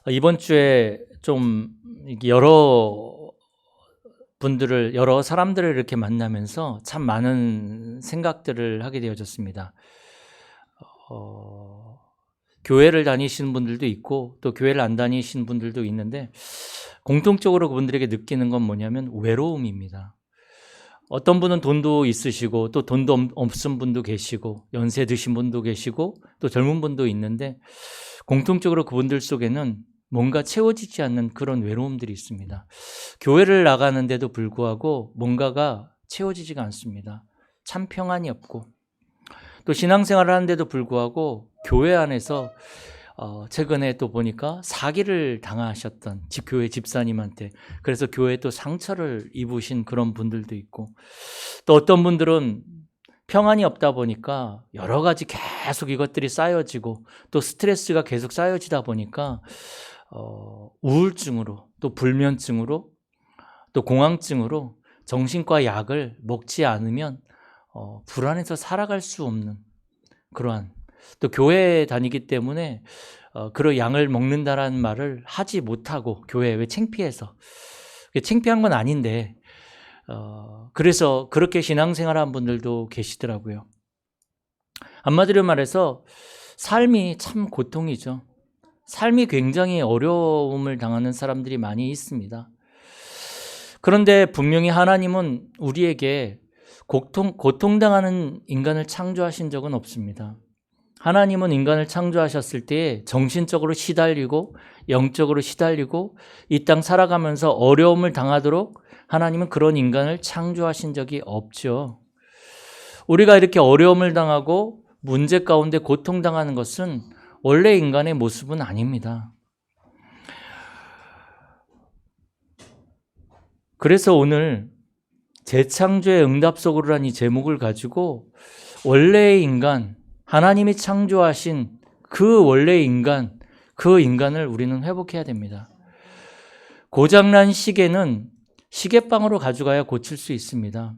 이번 주에 좀 여러 사람들을 이렇게 만나면서 참 많은 생각들을 하게 되어졌습니다. 교회를 다니시는 분들도 있고 또 교회를 안 다니시는 분들도 있는데 공통적으로 그분들에게 느끼는 건 뭐냐면 외로움입니다. 어떤 분은 돈도 있으시고 또 돈도 없은 분도 계시고 연세 드신 분도 계시고 또 젊은 분도 있는데 공통적으로 그분들 속에는 뭔가 채워지지 않는 그런 외로움들이 있습니다. 교회를 나가는데도 불구하고 뭔가가 채워지지가 않습니다. 참 평안이 없고 또 신앙생활을 하는데도 불구하고 교회 안에서 최근에 또 보니까 사기를 당하셨던 교회 집사님한테 그래서 교회에 또 상처를 입으신 그런 분들도 있고 또 어떤 분들은 평안이 없다 보니까 여러 가지 계속 이것들이 쌓여지고 또 스트레스가 계속 쌓여지다 보니까 우울증으로 또 불면증으로 또 공황증으로 정신과 약을 먹지 않으면 불안해서 살아갈 수 없는 그러한 또 교회에 다니기 때문에 그런 약을 먹는다라는 말을 하지 못하고 교회에 왜 창피해서 창피한 건 아닌데 그래서 그렇게 신앙생활한 분들도 계시더라고요. 한마디로 말해서 삶이 참 고통이죠. 삶이 굉장히 어려움을 당하는 사람들이 많이 있습니다. 그런데 분명히 하나님은 우리에게 고통당하는 인간을 창조하신 적은 없습니다. 하나님은 인간을 창조하셨을 때 정신적으로 시달리고 영적으로 시달리고 이 땅 살아가면서 어려움을 당하도록 하나님은 그런 인간을 창조하신 적이 없죠. 우리가 이렇게 어려움을 당하고 문제 가운데 고통당하는 것은 원래 인간의 모습은 아닙니다. 그래서 오늘 재창조의 응답 속으로란 이 제목을 가지고 원래의 인간, 하나님이 창조하신 그 원래의 인간, 그 인간을 우리는 회복해야 됩니다. 고장난 시계는 시계방으로 가져가야 고칠 수 있습니다.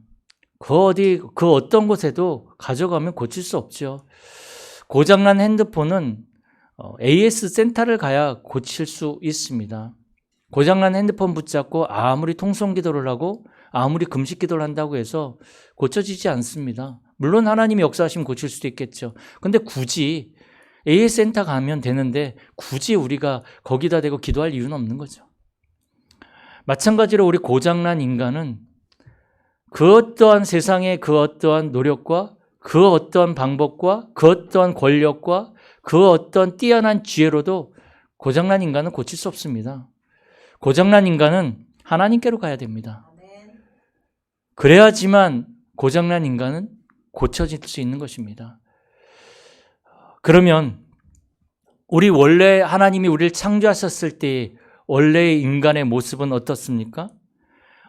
그 어떤 곳에도 가져가면 고칠 수 없죠. 고장난 핸드폰은 AS 센터를 가야 고칠 수 있습니다. 고장난 핸드폰 붙잡고 아무리 통성 기도를 하고 아무리 금식 기도를 한다고 해서 고쳐지지 않습니다. 물론 하나님이 역사하시면 고칠 수도 있겠죠. 근데 굳이 AS 센터 가면 되는데 굳이 우리가 거기다 대고 기도할 이유는 없는 거죠. 마찬가지로 우리 고장난 인간은 그 어떠한 세상의 그 어떠한 노력과 그 어떠한 방법과 그 어떠한 권력과 그 어떤 뛰어난 지혜로도 고장난 인간은 고칠 수 없습니다. 고장난 인간은 하나님께로 가야 됩니다. 그래야지만 고장난 인간은 고쳐질 수 있는 것입니다. 그러면 우리 원래 하나님이 우리를 창조하셨을 때 원래의 인간의 모습은 어떻습니까?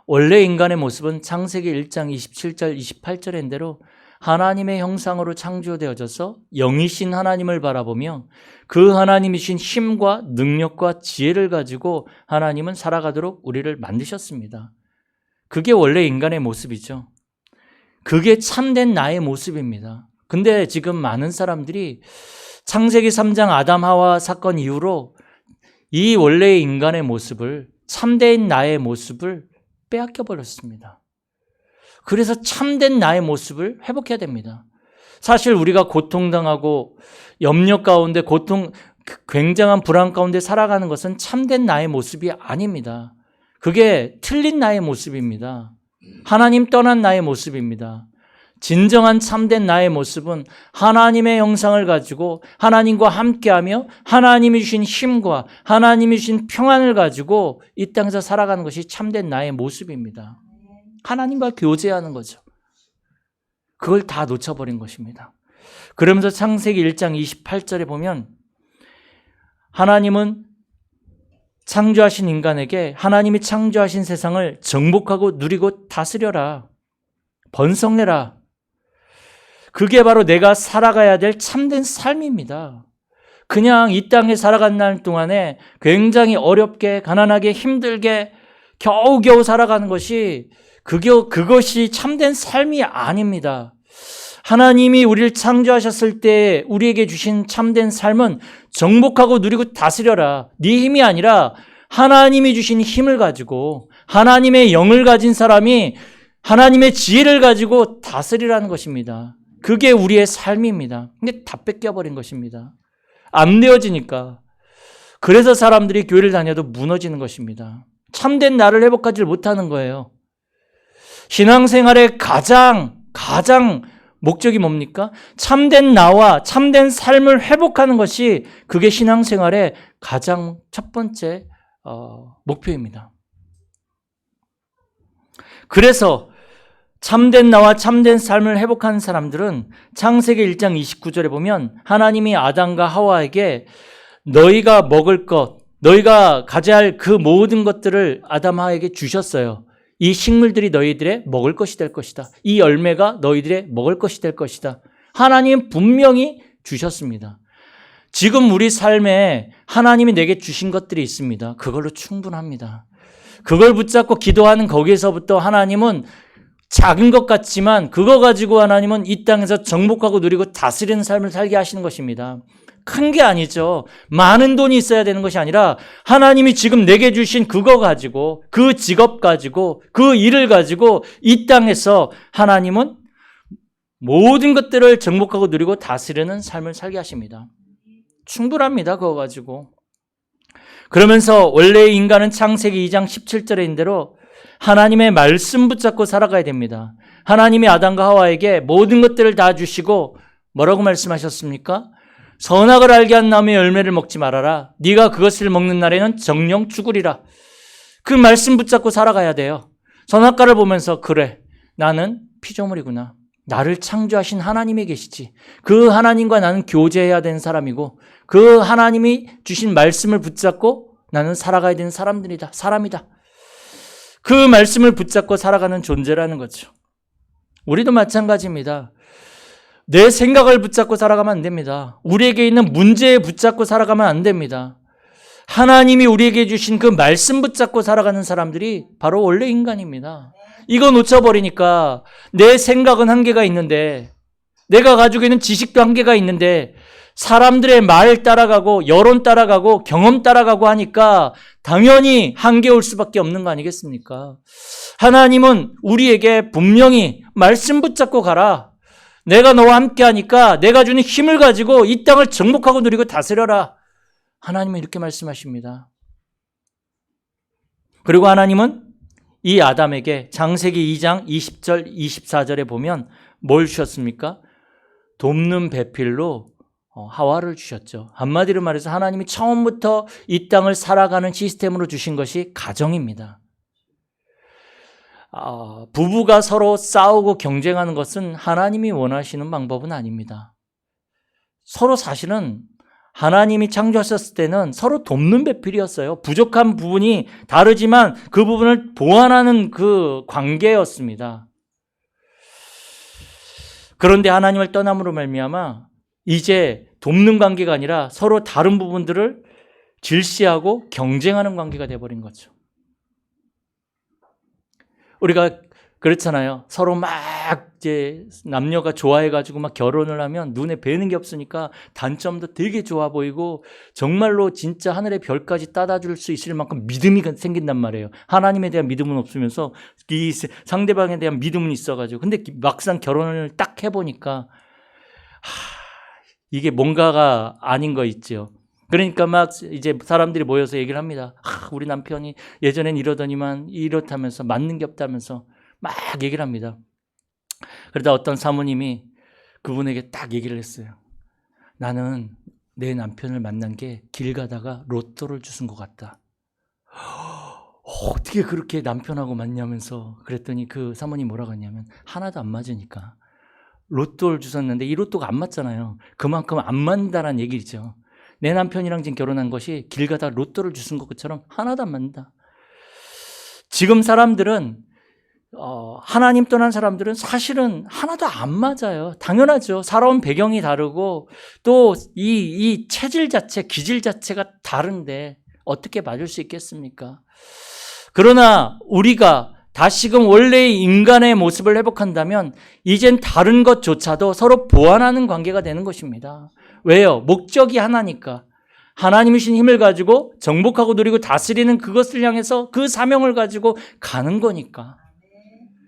원래 인간의 모습은 창세기 1장 27절 28절인 대로 하나님의 형상으로 창조되어져서 영이신 하나님을 바라보며 그 하나님이신 힘과 능력과 지혜를 가지고 하나님은 살아가도록 우리를 만드셨습니다. 그게 원래 인간의 모습이죠. 그게 참된 나의 모습입니다. 근데 지금 많은 사람들이 창세기 3장 아담 하와 사건 이후로 이 원래의 인간의 모습을 참된 나의 모습을 빼앗겨 버렸습니다. 그래서 참된 나의 모습을 회복해야 됩니다. 사실 우리가 고통당하고 염려 가운데 굉장한 불안 가운데 살아가는 것은 참된 나의 모습이 아닙니다. 그게 틀린 나의 모습입니다. 하나님 떠난 나의 모습입니다. 진정한 참된 나의 모습은 하나님의 형상을 가지고 하나님과 함께하며 하나님이 주신 힘과 하나님이 주신 평안을 가지고 이 땅에서 살아가는 것이 참된 나의 모습입니다. 하나님과 교제하는 거죠. 그걸 다 놓쳐버린 것입니다. 그러면서 창세기 1장 28절에 보면 하나님은 창조하신 인간에게 하나님이 창조하신 세상을 정복하고 누리고 다스려라. 번성해라. 그게 바로 내가 살아가야 될 참된 삶입니다. 그냥 이 땅에 살아간 동안에 굉장히 어렵게 가난하게 힘들게 겨우겨우 살아가는 것이 그것이 참된 삶이 아닙니다. 하나님이 우리를 창조하셨을 때 우리에게 주신 참된 삶은 정복하고 누리고 다스려라. 네 힘이 아니라 하나님이 주신 힘을 가지고 하나님의 영을 가진 사람이 하나님의 지혜를 가지고 다스리라는 것입니다. 그게 우리의 삶입니다. 근데 다 뺏겨버린 것입니다. 안 되어지니까. 그래서 사람들이 교회를 다녀도 무너지는 것입니다. 참된 나를 회복하지 못하는 거예요. 신앙생활의 가장 목적이 뭡니까? 참된 나와 참된 삶을 회복하는 것이 그게 신앙생활의 가장 첫 번째 목표입니다. 그래서 참된 나와 참된 삶을 회복하는 사람들은 창세기 1장 29절에 보면 하나님이 아담과 하와에게 너희가 먹을 것, 너희가 가져야 할 그 모든 것들을 아담 하와에게 주셨어요. 이 식물들이 너희들의 먹을 것이 될 것이다. 이 열매가 너희들의 먹을 것이 될 것이다. 하나님은 분명히 주셨습니다. 지금 우리 삶에 하나님이 내게 주신 것들이 있습니다. 그걸로 충분합니다. 그걸 붙잡고 기도하는 거기에서부터 하나님은 작은 것 같지만 그거 가지고 하나님은 이 땅에서 정복하고 누리고 다스리는 삶을 살게 하시는 것입니다. 큰 게 아니죠. 많은 돈이 있어야 되는 것이 아니라 하나님이 지금 내게 주신 그거 가지고 그 직업 가지고 그 일을 가지고 이 땅에서 하나님은 모든 것들을 정복하고 누리고 다스리는 삶을 살게 하십니다. 충분합니다. 그거 가지고. 그러면서 원래의 인간은 창세기 2장 17절인 대로 하나님의 말씀 붙잡고 살아가야 됩니다. 하나님이 아담과 하와에게 모든 것들을 다 주시고 뭐라고 말씀하셨습니까? 선악을 알게 한 나무의 열매를 먹지 말아라. 네가 그것을 먹는 날에는 정령 죽으리라. 그 말씀 붙잡고 살아가야 돼요. 선악과를 보면서 그래, 나는 피조물이구나. 나를 창조하신 하나님이 계시지. 그 하나님과 나는 교제해야 되는 사람이고 그 하나님이 주신 말씀을 붙잡고 나는 살아가야 되는 사람이다. 그 말씀을 붙잡고 살아가는 존재라는 거죠. 우리도 마찬가지입니다. 내 생각을 붙잡고 살아가면 안 됩니다. 우리에게 있는 문제에 붙잡고 살아가면 안 됩니다. 하나님이 우리에게 주신 그 말씀 붙잡고 살아가는 사람들이 바로 원래 인간입니다. 이거 놓쳐버리니까 내 생각은 한계가 있는데 내가 가지고 있는 지식도 한계가 있는데 사람들의 말 따라가고 여론 따라가고 경험 따라가고 하니까 당연히 한계 올 수밖에 없는 거 아니겠습니까? 하나님은 우리에게 분명히 말씀 붙잡고 가라. 내가 너와 함께 하니까 내가 주는 힘을 가지고 이 땅을 정복하고 누리고 다스려라. 하나님은 이렇게 말씀하십니다. 그리고 하나님은 이 아담에게 창세기 2장 20절 24절에 보면 뭘 주셨습니까? 돕는 배필로 하와를 주셨죠. 한마디로 말해서 하나님이 처음부터 이 땅을 살아가는 시스템으로 주신 것이 가정입니다. 부부가 서로 싸우고 경쟁하는 것은 하나님이 원하시는 방법은 아닙니다. 서로 사실은 하나님이 창조하셨을 때는 서로 돕는 배필이었어요. 부족한 부분이 다르지만 그 부분을 보완하는 그 관계였습니다. 그런데 하나님을 떠남으로 말미암아 이제 돕는 관계가 아니라 서로 다른 부분들을 질시하고 경쟁하는 관계가 되어버린 거죠. 우리가 그렇잖아요. 서로 막 이제 남녀가 좋아해가지고 막 결혼을 하면 눈에 뵈는 게 없으니까 단점도 되게 좋아 보이고 정말로 진짜 하늘의 별까지 따다 줄 수 있을 만큼 믿음이 생긴단 말이에요. 하나님에 대한 믿음은 없으면서 이 상대방에 대한 믿음은 있어가지고 근데 막상 결혼을 딱 해보니까 이게 뭔가가 아닌 거 있죠. 그러니까 막 이제 사람들이 모여서 얘기를 합니다. 우리 남편이 예전엔 이러더니만 이렇다면서 맞는 게 없다면서 막 얘기를 합니다. 그러다 어떤 사모님이 그분에게 딱 얘기를 했어요. 나는 내 남편을 만난 게 길 가다가 로또를 주신 것 같다. 어떻게 그렇게 남편하고 맞냐면서 그랬더니 그 사모님 뭐라고 했냐면 하나도 안 맞으니까. 로또를 주셨는데 이 로또가 안 맞잖아요. 그만큼 안 맞는다는 얘기죠. 내 남편이랑 지금 결혼한 것이 길 가다 로또를 주신 것처럼 하나도 안 맞는다. 지금 사람들은 하나님 떠난 사람들은 사실은 하나도 안 맞아요. 당연하죠. 살아온 배경이 다르고 또 이 체질 자체, 기질 자체가 다른데 어떻게 맞을 수 있겠습니까? 그러나 우리가 다시금 원래의 인간의 모습을 회복한다면 이젠 다른 것조차도 서로 보완하는 관계가 되는 것입니다. 왜요? 목적이 하나니까. 하나님이 주신 힘을 가지고 정복하고 누리고 다스리는 그것을 향해서 그 사명을 가지고 가는 거니까.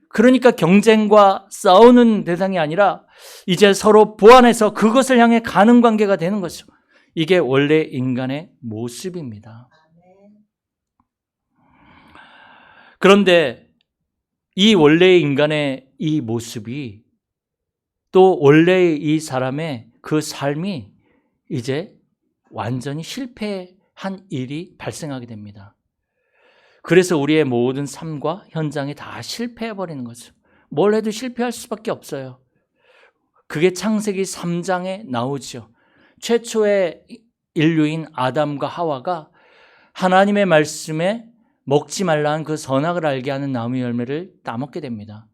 그러니까 경쟁과 싸우는 대상이 아니라 이제 서로 보완해서 그것을 향해 가는 관계가 되는 거죠. 이게 원래 인간의 모습입니다. 그런데 이 원래의 인간의 이 모습이 또 원래의 이 사람의 그 삶이 이제 완전히 실패한 일이 발생하게 됩니다. 그래서 우리의 모든 삶과 현장이 다 실패해버리는 거죠. 뭘 해도 실패할 수밖에 없어요. 그게 창세기 3장에 나오죠. 최초의 인류인 아담과 하와가 하나님의 말씀에 먹지 말라는 그 선악을 알게 하는 나무의 열매를 따먹게 됩니다.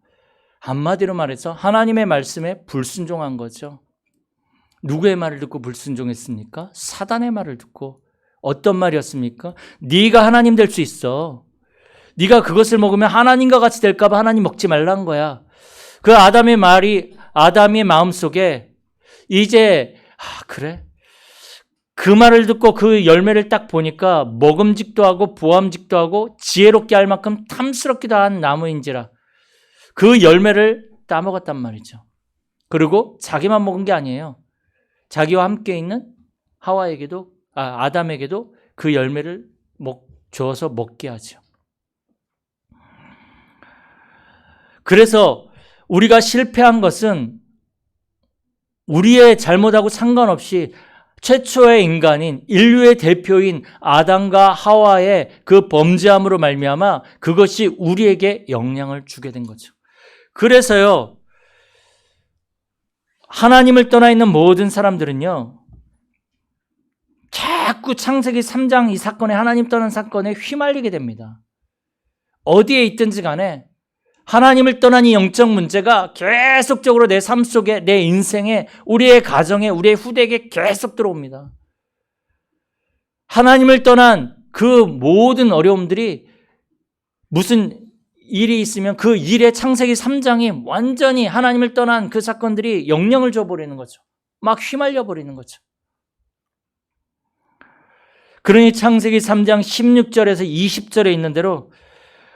한마디로 말해서 하나님의 말씀에 불순종한 거죠. 누구의 말을 듣고 불순종했습니까? 사단의 말을 듣고. 어떤 말이었습니까? 네가 하나님 될 수 있어. 네가 그것을 먹으면 하나님과 같이 될까 봐 하나님 먹지 말라는 거야. 그 아담의 말이 아담의 마음속에 이제 그래? 그 말을 듣고 그 열매를 딱 보니까 먹음직도 하고 보암직도 하고 지혜롭게 할 만큼 탐스럽기도 한 나무인지라 그 열매를 따먹었단 말이죠. 그리고 자기만 먹은 게 아니에요. 자기와 함께 있는 하와에게도 아담에게도 그 열매를 주어서 먹게 하죠. 그래서 우리가 실패한 것은 우리의 잘못하고 상관없이 최초의 인간인 인류의 대표인 아담과 하와의 그 범죄함으로 말미암아 그것이 우리에게 영향을 주게 된 거죠. 그래서요, 하나님을 떠나 있는 모든 사람들은요, 자꾸 창세기 3장 이 사건에 하나님 떠난 사건에 휘말리게 됩니다. 어디에 있든지 간에 하나님을 떠난 이 영적 문제가 계속적으로 내 삶 속에, 내 인생에, 우리의 가정에, 우리의 후대에게 계속 들어옵니다. 하나님을 떠난 그 모든 어려움들이 무슨 일이 있으면 그 일의 창세기 3장이 완전히 하나님을 떠난 그 사건들이 영향을 줘버리는 거죠. 막 휘말려버리는 거죠. 그러니 창세기 3장 16절에서 20절에 있는 대로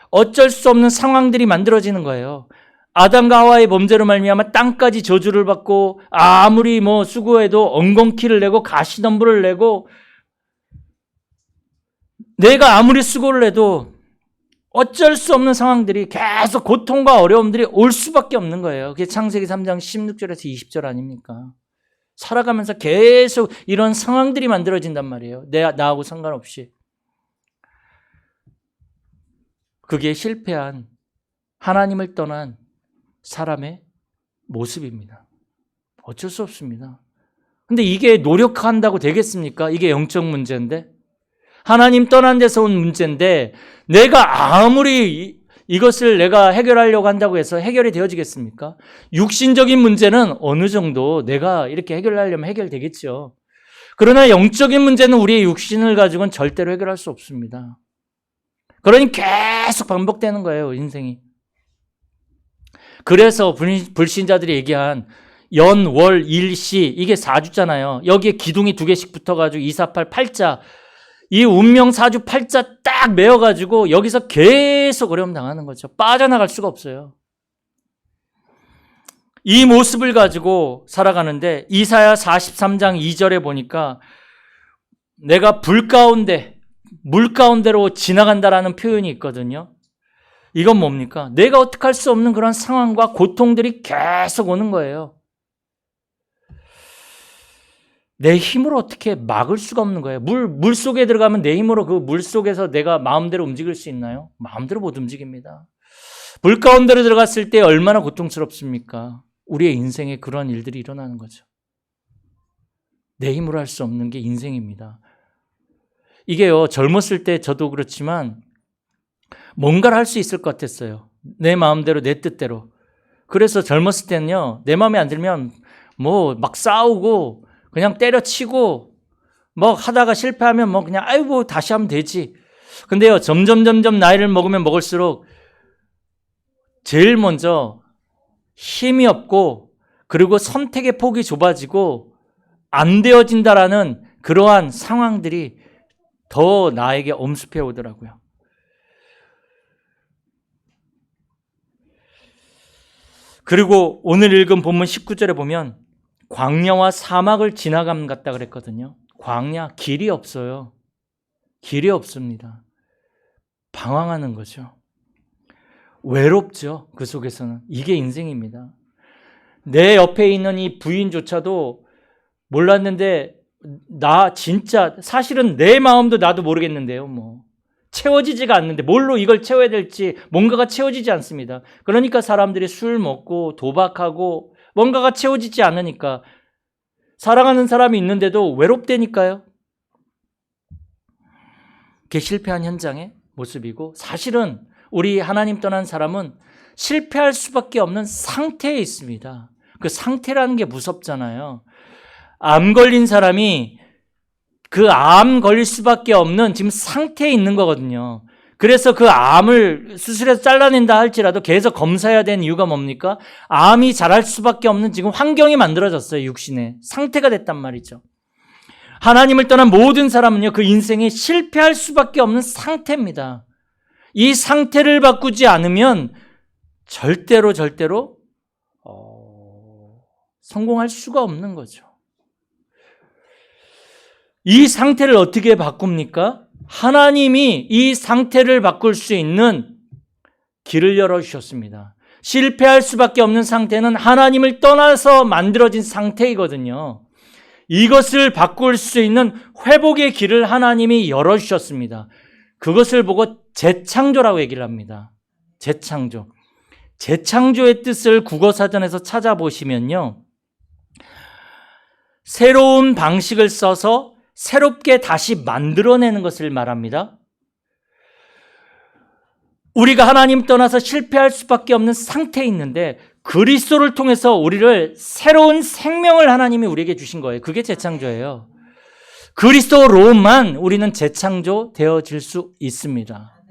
어쩔 수 없는 상황들이 만들어지는 거예요. 아담과 하와의 범죄로 말미암아 땅까지 저주를 받고 아무리 수고해도 엉겅퀴를 내고 가시덤불을 내고 내가 아무리 수고를 해도 어쩔 수 없는 상황들이 계속 고통과 어려움들이 올 수밖에 없는 거예요. 그게 창세기 3장 16절에서 20절 아닙니까? 살아가면서 계속 이런 상황들이 만들어진단 말이에요. 나하고 상관없이. 그게 실패한 하나님을 떠난 사람의 모습입니다. 어쩔 수 없습니다. 근데 이게 노력한다고 되겠습니까? 이게 영적 문제인데. 하나님 떠난 데서 온 문제인데 내가 아무리 이것을 내가 해결하려고 한다고 해서 해결이 되어지겠습니까? 육신적인 문제는 어느 정도 내가 이렇게 해결하려면 해결되겠죠. 그러나 영적인 문제는 우리의 육신을 가지고는 절대로 해결할 수 없습니다. 그러니 계속 반복되는 거예요, 인생이. 그래서 불신자들이 얘기한 연, 월, 일, 시 이게 4주잖아요. 여기에 기둥이 2개씩 붙어가지고 2, 4, 8, 8자 이 운명 4주 8자 딱 메어가지고 여기서 계속 어려움 당하는 거죠. 빠져나갈 수가 없어요. 이 모습을 가지고 살아가는데 이사야 43장 2절에 보니까 내가 불 가운데 물 가운데로 지나간다라는 표현이 있거든요. 이건 뭡니까? 내가 어떻게 할 수 없는 그런 상황과 고통들이 계속 오는 거예요. 내 힘으로 어떻게 막을 수가 없는 거예요. 물 속에 들어가면 내 힘으로 그 물 속에서 내가 마음대로 움직일 수 있나요? 마음대로 못 움직입니다. 물 가운데로 들어갔을 때 얼마나 고통스럽습니까? 우리의 인생에 그런 일들이 일어나는 거죠. 내 힘으로 할 수 없는 게 인생입니다. 이게요, 젊었을 때 저도 그렇지만 뭔가를 할 수 있을 것 같았어요. 내 마음대로, 내 뜻대로. 그래서 젊었을 때는요, 내 마음에 안 들면 막 싸우고 그냥 때려치고 하다가 실패하면 그냥 아이고 다시 하면 되지. 근데요, 점점 나이를 먹으면 먹을수록 제일 먼저 힘이 없고 그리고 선택의 폭이 좁아지고 안 되어진다라는 그러한 상황들이 더 나에게 엄습해 오더라고요. 그리고 오늘 읽은 본문 19절에 보면 광야와 사막을 지나감 같다 그랬거든요. 광야, 길이 없어요. 길이 없습니다. 방황하는 거죠. 외롭죠. 그 속에서는. 이게 인생입니다. 내 옆에 있는 이 부인조차도 몰랐는데 나 진짜 사실은 내 마음도 나도 모르겠는데요. 채워지지가 않는데 뭘로 이걸 채워야 될지 뭔가가 채워지지 않습니다. 그러니까 사람들이 술 먹고 도박하고 뭔가가 채워지지 않으니까 사랑하는 사람이 있는데도 외롭다니까요. 그게 실패한 현장의 모습이고 사실은 우리 하나님 떠난 사람은 실패할 수밖에 없는 상태에 있습니다. 그 상태라는 게 무섭잖아요. 암 걸린 사람이 그 암 걸릴 수밖에 없는 지금 상태에 있는 거거든요. 그래서 그 암을 수술해서 잘라낸다 할지라도 계속 검사해야 되는 이유가 뭡니까? 암이 자랄 수밖에 없는 지금 환경이 만들어졌어요. 육신에. 상태가 됐단 말이죠. 하나님을 떠난 모든 사람은요, 그 인생에 실패할 수밖에 없는 상태입니다. 이 상태를 바꾸지 않으면 절대로 성공할 수가 없는 거죠. 이 상태를 어떻게 바꿉니까? 하나님이 이 상태를 바꿀 수 있는 길을 열어주셨습니다. 실패할 수밖에 없는 상태는 하나님을 떠나서 만들어진 상태이거든요. 이것을 바꿀 수 있는 회복의 길을 하나님이 열어주셨습니다. 그것을 보고 재창조라고 얘기를 합니다. 재창조. 재창조의 뜻을 국어사전에서 찾아보시면요. 새로운 방식을 써서 새롭게 다시 만들어내는 것을 말합니다. 우리가 하나님 떠나서 실패할 수밖에 없는 상태에 있는데 그리스도를 통해서 우리를 새로운 생명을 하나님이 우리에게 주신 거예요. 그게 재창조예요. 그리스도로만 우리는 재창조 되어질 수 있습니다.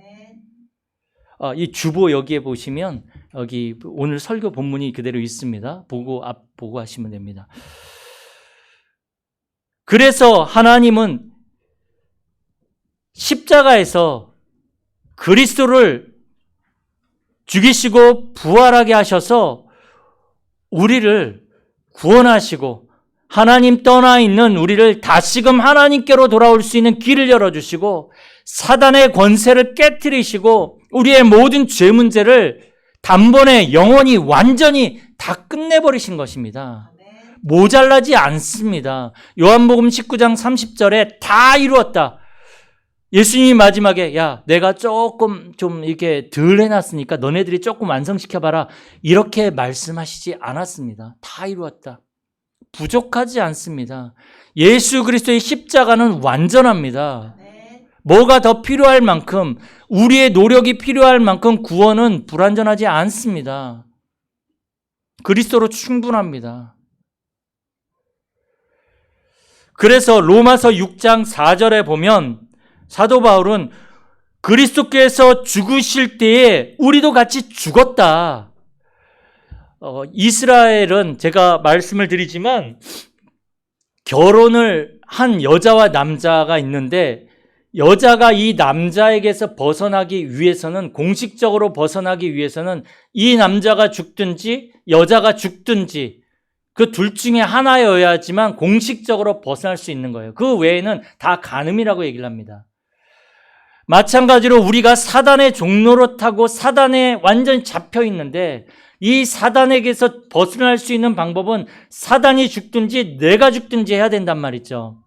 이 주보 여기에 보시면 여기 오늘 설교 본문이 그대로 있습니다. 보고 하시면 됩니다. 그래서 하나님은 십자가에서 그리스도를 죽이시고 부활하게 하셔서 우리를 구원하시고 하나님 떠나 있는 우리를 다시금 하나님께로 돌아올 수 있는 길을 열어주시고 사단의 권세를 깨트리시고 우리의 모든 죄 문제를 단번에 영원히 완전히 다 끝내버리신 것입니다. 모자라지 않습니다. 요한복음 19장 30절에 다 이루었다. 예수님이 마지막에 야 내가 조금 좀 이렇게 덜 해놨으니까 너네들이 조금 완성시켜봐라 이렇게 말씀하시지 않았습니다. 다 이루었다. 부족하지 않습니다. 예수 그리스도의 십자가는 완전합니다. 뭐가 더 필요할 만큼 우리의 노력이 필요할 만큼 구원은 불완전하지 않습니다. 그리스도로 충분합니다. 그래서 로마서 6장 4절에 보면 사도 바울은 그리스도께서 죽으실 때에 우리도 같이 죽었다. 이스라엘은 제가 말씀을 드리지만 결혼을 한 여자와 남자가 있는데 여자가 이 남자에게서 벗어나기 위해서는 공식적으로 벗어나기 위해서는 이 남자가 죽든지 여자가 죽든지 그 둘 중에 하나여야지만 공식적으로 벗어날 수 있는 거예요. 그 외에는 다 간음이라고 얘기를 합니다. 마찬가지로 우리가 사단의 종로로 타고 사단에 완전히 잡혀 있는데 이 사단에게서 벗어날 수 있는 방법은 사단이 죽든지 내가 죽든지 해야 된단 말이죠.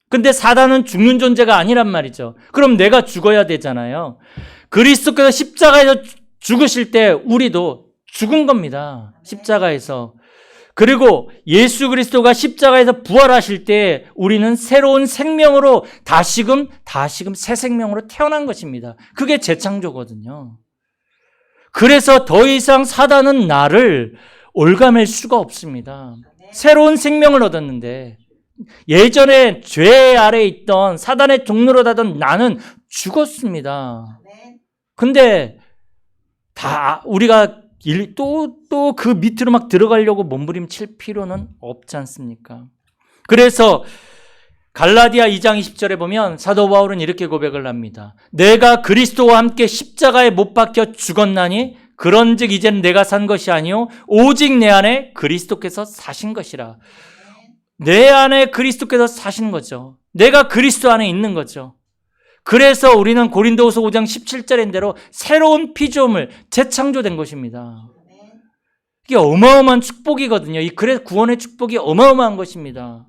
근데 사단은 죽는 존재가 아니란 말이죠. 그럼 내가 죽어야 되잖아요. 그리스도께서 십자가에서 죽으실 때 우리도 죽은 겁니다. 십자가에서. 그리고 예수 그리스도가 십자가에서 부활하실 때 우리는 새로운 생명으로 다시금 새 생명으로 태어난 것입니다. 그게 재창조거든요. 그래서 더 이상 사단은 나를 올가맬 수가 없습니다. 새로운 생명을 얻었는데 예전에 죄 아래에 있던 사단의 종로로 다던 나는 죽었습니다. 근데 다 우리가 또 그 밑으로 막 들어가려고 몸부림칠 필요는 없지 않습니까? 그래서 갈라디아 2장 20절에 보면 사도 바울은 이렇게 고백을 합니다. 내가 그리스도와 함께 십자가에 못 박혀 죽었나니 그런즉 이제는 내가 산 것이 아니요 오직 내 안에 그리스도께서 사신 것이라. 내 안에 그리스도께서 사신 거죠. 내가 그리스도 안에 있는 거죠. 그래서 우리는 고린도후서 5장 17절인 대로 새로운 피조물, 재창조된 것입니다. 이게 어마어마한 축복이거든요. 그래서 구원의 축복이 어마어마한 것입니다.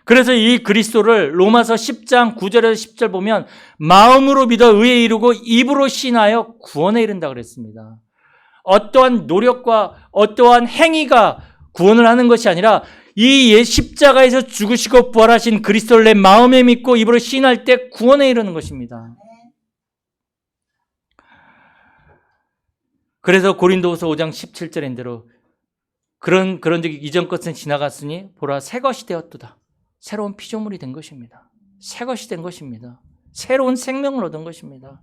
그래서 이 그리스도를 로마서 10장 9절에서 10절 보면 마음으로 믿어 의에 이르고 입으로 신하여 구원에 이른다 그랬습니다. 어떠한 노력과 어떠한 행위가 구원을 하는 것이 아니라 이 십자가에서 죽으시고 부활하신 그리스도를 내 마음에 믿고 입으로 신할 때 구원에 이르는 것입니다. 그래서 고린도후서 5장 17절인 대로 그런즉 이전 것은 지나갔으니 보라 새 것이 되었도다. 새로운 피조물이 된 것입니다. 새 것이 된 것입니다. 새로운 생명을 얻은 것입니다.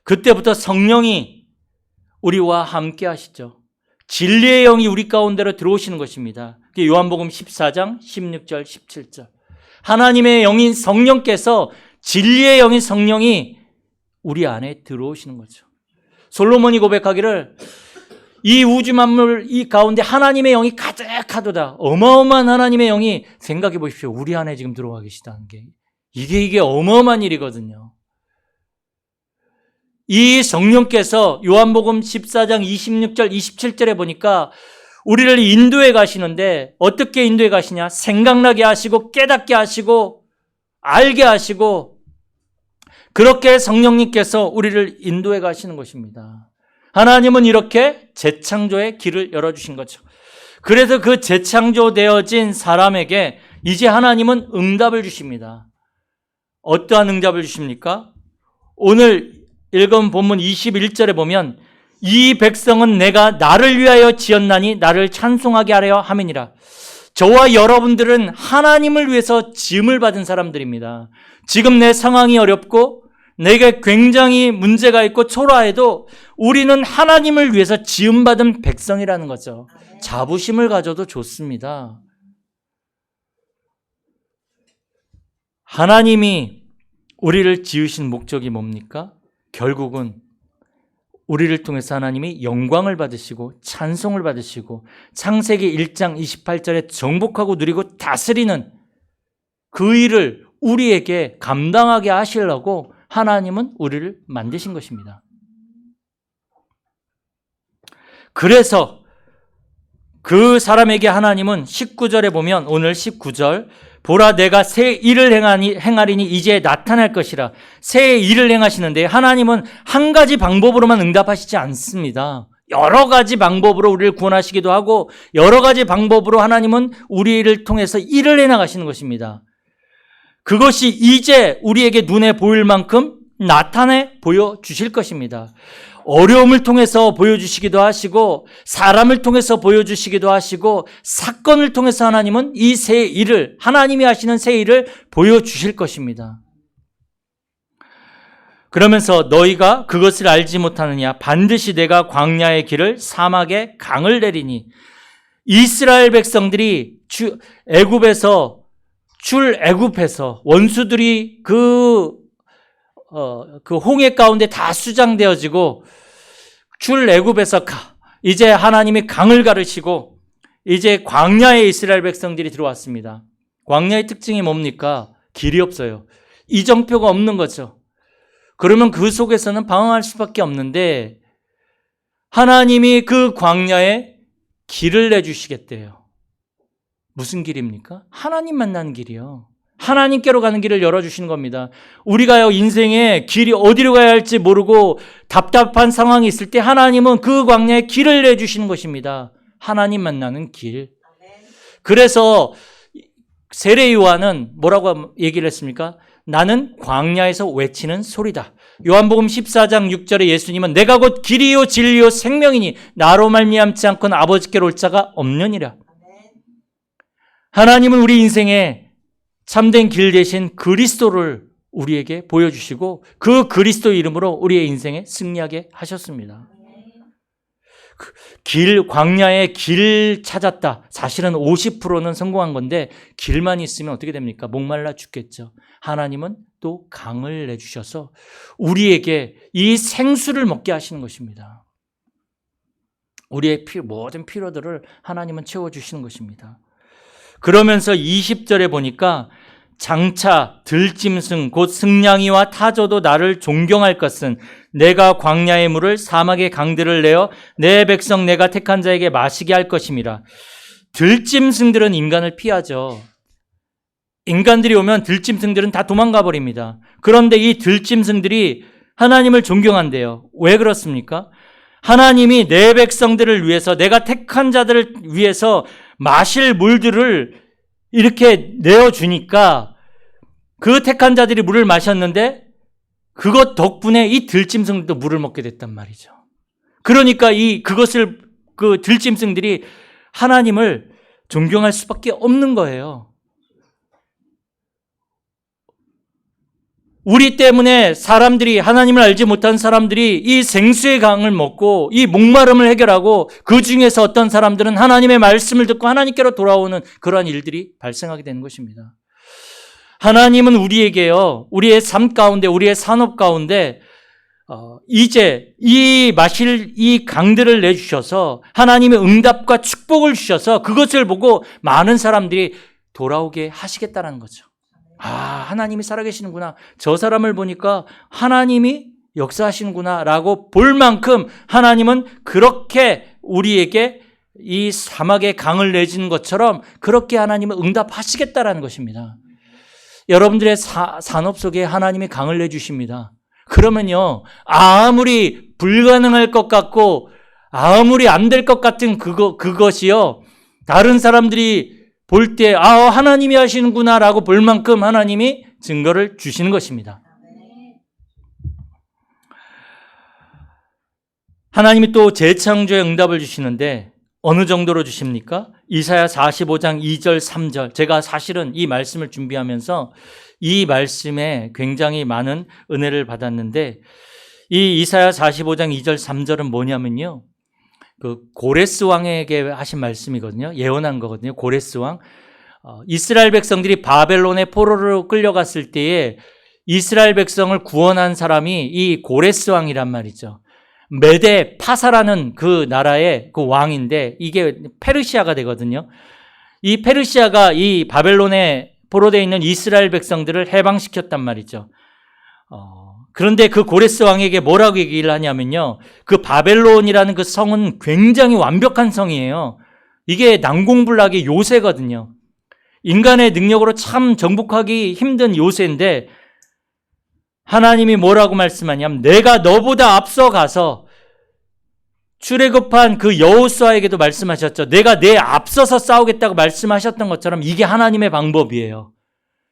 그때부터 성령이 우리와 함께 하시죠. 진리의 영이 우리 가운데로 들어오시는 것입니다. 요한복음 14장 16절 17절. 하나님의 영인 성령께서 진리의 영인 성령이 우리 안에 들어오시는 거죠. 솔로몬이 고백하기를 이 우주 만물 이 가운데 하나님의 영이 가득하도다. 어마어마한 하나님의 영이 생각해 보십시오. 우리 안에 지금 들어와 계시다는 게 이게 어마어마한 일이거든요. 이 성령께서 요한복음 14장 26절 27절에 보니까 우리를 인도해 가시는데 어떻게 인도해 가시냐? 생각나게 하시고 깨닫게 하시고 알게 하시고 그렇게 성령님께서 우리를 인도해 가시는 것입니다. 하나님은 이렇게 재창조의 길을 열어주신 거죠. 그래서 그 재창조되어진 사람에게 이제 하나님은 응답을 주십니다. 어떠한 응답을 주십니까? 오늘 읽은 본문 21절에 보면 이 백성은 내가 나를 위하여 지었나니 나를 찬송하게 하려 함이니라. 저와 여러분들은 하나님을 위해서 지음을 받은 사람들입니다. 지금 내 상황이 어렵고 내게 굉장히 문제가 있고 초라해도 우리는 하나님을 위해서 지음받은 백성이라는 거죠. 자부심을 가져도 좋습니다. 하나님이 우리를 지으신 목적이 뭡니까? 결국은 우리를 통해서 하나님이 영광을 받으시고 찬송을 받으시고 창세기 1장 28절에 정복하고 누리고 다스리는 그 일을 우리에게 감당하게 하시려고 하나님은 우리를 만드신 것입니다. 그래서 그 사람에게 하나님은 19절에 보면 오늘 19절 보라 내가 새 일을 행하리니 이제 나타날 것이라. 새 일을 행하시는데 하나님은 한 가지 방법으로만 응답하시지 않습니다. 여러 가지 방법으로 우리를 구원하시기도 하고 여러 가지 방법으로 하나님은 우리를 통해서 일을 해나가시는 것입니다. 그것이 이제 우리에게 눈에 보일 만큼 나타내 보여주실 것입니다. 어려움을 통해서 보여주시기도 하시고 사람을 통해서 보여주시기도 하시고 사건을 통해서 하나님은 이 새 일을 하나님이 하시는 새 일을 보여주실 것입니다. 그러면서 너희가 그것을 알지 못하느냐 반드시 내가 광야의 길을 사막에 강을 내리니 이스라엘 백성들이 애굽에서 출애굽해서 원수들이 그 홍해 가운데 다 수장되어지고 출애굽에서 이제 하나님이 강을 가르시고 이제 광야에 이스라엘 백성들이 들어왔습니다. 광야의 특징이 뭡니까? 길이 없어요. 이정표가 없는 거죠. 그러면 그 속에서는 방황할 수밖에 없는데 하나님이 그 광야에 길을 내주시겠대요. 무슨 길입니까? 하나님 만나는 길이요. 하나님께로 가는 길을 열어주시는 겁니다. 우리가요 인생에 길이 어디로 가야 할지 모르고 답답한 상황이 있을 때 하나님은 그 광야에 길을 내주시는 것입니다. 하나님 만나는 길. 그래서 세례 요한은 뭐라고 얘기를 했습니까? 나는 광야에서 외치는 소리다. 요한복음 14장 6절에 예수님은 내가 곧 길이요 진리요 생명이니 나로 말미암지 않고는 아버지께로 올 자가 없느니라. 하나님은 우리 인생에 참된 길 대신 그리스도를 우리에게 보여주시고 그 그리스도 이름으로 우리의 인생에 승리하게 하셨습니다. 광야의 길 찾았다. 사실은 50%는 성공한 건데 길만 있으면 어떻게 됩니까? 목말라 죽겠죠. 하나님은 또 강을 내주셔서 우리에게 이 생수를 먹게 하시는 것입니다. 우리의 모든 필요들을 하나님은 채워주시는 것입니다. 그러면서 20절에 보니까 장차 들짐승 곧 승냥이와 타조도 나를 존경할 것은 내가 광야의 물을 사막의 강들을 내어 내 백성 내가 택한 자에게 마시게 할 것임이라. 들짐승들은 인간을 피하죠. 인간들이 오면 들짐승들은 다 도망가 버립니다. 그런데 이 들짐승들이 하나님을 존경한대요. 왜 그렇습니까? 하나님이 내 백성들을 위해서, 내가 택한 자들을 위해서 마실 물들을 이렇게 내어주니까 그 택한 자들이 물을 마셨는데 그것 덕분에 이 들짐승들도 물을 먹게 됐단 말이죠. 그러니까 그 들짐승들이 하나님을 존경할 수밖에 없는 거예요. 우리 때문에 하나님을 알지 못한 사람들이 이 생수의 강을 먹고 이 목마름을 해결하고 그 중에서 어떤 사람들은 하나님의 말씀을 듣고 하나님께로 돌아오는 그러한 일들이 발생하게 되는 것입니다. 하나님은 우리에게요, 우리의 삶 가운데, 우리의 산업 가운데 이제 마실 이 강들을 내주셔서 하나님의 응답과 축복을 주셔서 그것을 보고 많은 사람들이 돌아오게 하시겠다는 거죠. 하나님이 살아계시는구나. 저 사람을 보니까 하나님이 역사하시는구나 라고 볼 만큼 하나님은 그렇게 우리에게 이 사막에 강을 내주는 것처럼 그렇게 하나님은 응답하시겠다라는 것입니다. 여러분들의 산업 속에 하나님이 강을 내주십니다. 그러면요, 아무리 불가능할 것 같고 아무리 안 될 것 같은 그것이요, 다른 사람들이 볼 때 하나님이 하시는구나 라고 볼 만큼 하나님이 증거를 주시는 것입니다. 하나님이 또 재창조의 응답을 주시는데 어느 정도로 주십니까? 이사야 45장 2절 3절. 제가 사실은 이 말씀을 준비하면서 이 말씀에 굉장히 많은 은혜를 받았는데 이 이사야 45장 2절 3절은 뭐냐면요, 그 고레스 왕에게 하신 말씀이거든요. 예언한 거거든요. 고레스 왕. 이스라엘 백성들이 바벨론의 포로로 끌려갔을 때에 이스라엘 백성을 구원한 사람이 이 고레스 왕이란 말이죠. 메데 파사라는 그 나라의 그 왕인데 이게 페르시아가 되거든요. 이 페르시아가 이 바벨론에 포로되어 있는 이스라엘 백성들을 해방시켰단 말이죠. 그런데 그 고레스 왕에게 뭐라고 얘기를 하냐면요, 그 바벨론이라는 그 성은 굉장히 완벽한 성이에요. 이게 난공불락의 요새거든요. 인간의 능력으로 참 정복하기 힘든 요새인데 하나님이 뭐라고 말씀하냐면 내가 너보다 앞서가서, 출애굽한 그 여호수아에게도 말씀하셨죠. 내가 내 앞서서 싸우겠다고 말씀하셨던 것처럼 이게 하나님의 방법이에요.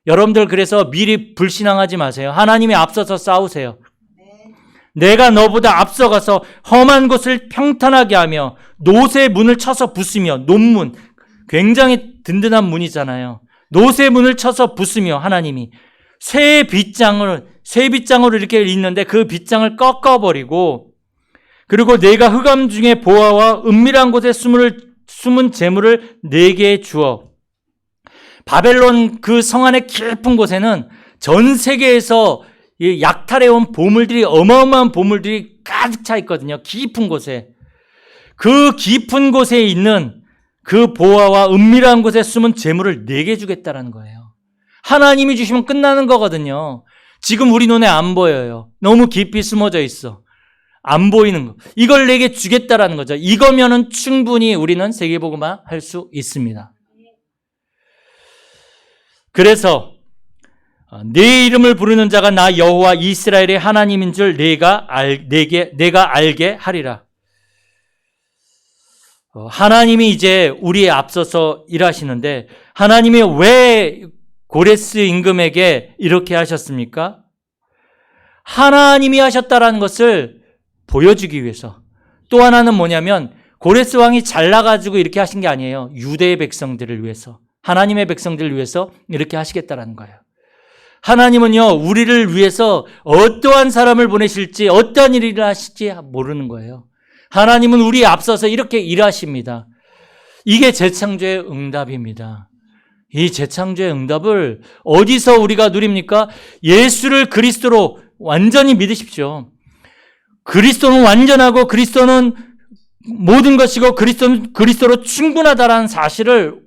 여러분들 그래서 미리 불신앙하지 마세요. 하나님이 앞서서 싸우세요. 내가 너보다 앞서가서 험한 곳을 평탄하게 하며 노새 문을 쳐서 부수며, 논문 굉장히 든든한 문이잖아요. 노새 문을 쳐서 부수며 하나님이 새 빗장으로 이렇게 있는데 그 빗장을 꺾어버리고, 그리고 내가 흑암 중에 보화와 은밀한 곳에 숨은 재물을 내게 주어. 바벨론 그 성 안의 깊은 곳에는 전 세계에서 약탈해온 보물들이, 어마어마한 보물들이 가득 차 있거든요. 깊은 곳에. 그 깊은 곳에 있는 그 보화와 은밀한 곳에 숨은 재물을 내게 주겠다는 거예요. 하나님이 주시면 끝나는 거거든요. 지금 우리 눈에 안 보여요. 너무 깊이 숨어져 있어. 안 보이는 거. 이걸 내게 주겠다라는 거죠. 이거면은 충분히 우리는 세계복음화 할 수 있습니다. 그래서 내 이름을 부르는 자가 나 여호와 이스라엘의 하나님인 줄 내가 알게 하리라. 하나님이 이제 우리에 앞서서 일하시는데 하나님이 왜 고레스 임금에게 이렇게 하셨습니까? 하나님이 하셨다라는 것을 보여주기 위해서. 또 하나는 뭐냐면 고레스 왕이 잘나가지고 이렇게 하신 게 아니에요. 유대의 백성들을 위해서, 하나님의 백성들을 위해서 이렇게 하시겠다라는 거예요. 하나님은요, 우리를 위해서 어떠한 사람을 보내실지, 어떠한 일을 하실지 모르는 거예요. 하나님은 우리에 앞서서 이렇게 일하십니다. 이게 재창조의 응답입니다. 이 재창조의 응답을 어디서 우리가 누립니까? 예수를 그리스도로 완전히 믿으십시오. 그리스도는 완전하고 그리스도는 모든 것이고 그리스도는 그리스도로 충분하다라는 사실을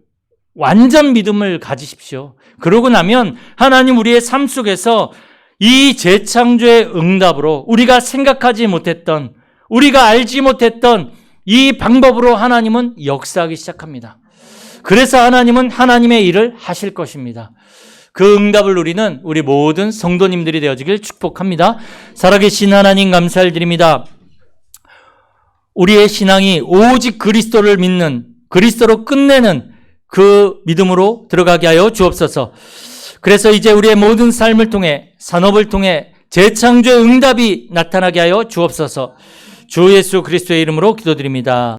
완전 믿음을 가지십시오. 그러고 나면 하나님 우리의 삶 속에서 이 재창조의 응답으로 우리가 생각하지 못했던, 우리가 알지 못했던 이 방법으로 하나님은 역사하기 시작합니다. 그래서 하나님은 하나님의 일을 하실 것입니다. 그 응답을 누리는 우리 모든 성도님들이 되어지길 축복합니다. 살아계신 하나님 감사를 드립니다. 우리의 신앙이 오직 그리스도를 믿는, 그리스도로 끝내는 그 믿음으로 들어가게 하여 주옵소서. 그래서 이제 우리의 모든 삶을 통해, 산업을 통해 재창조의 응답이 나타나게 하여 주옵소서. 주 예수 그리스도의 이름으로 기도드립니다.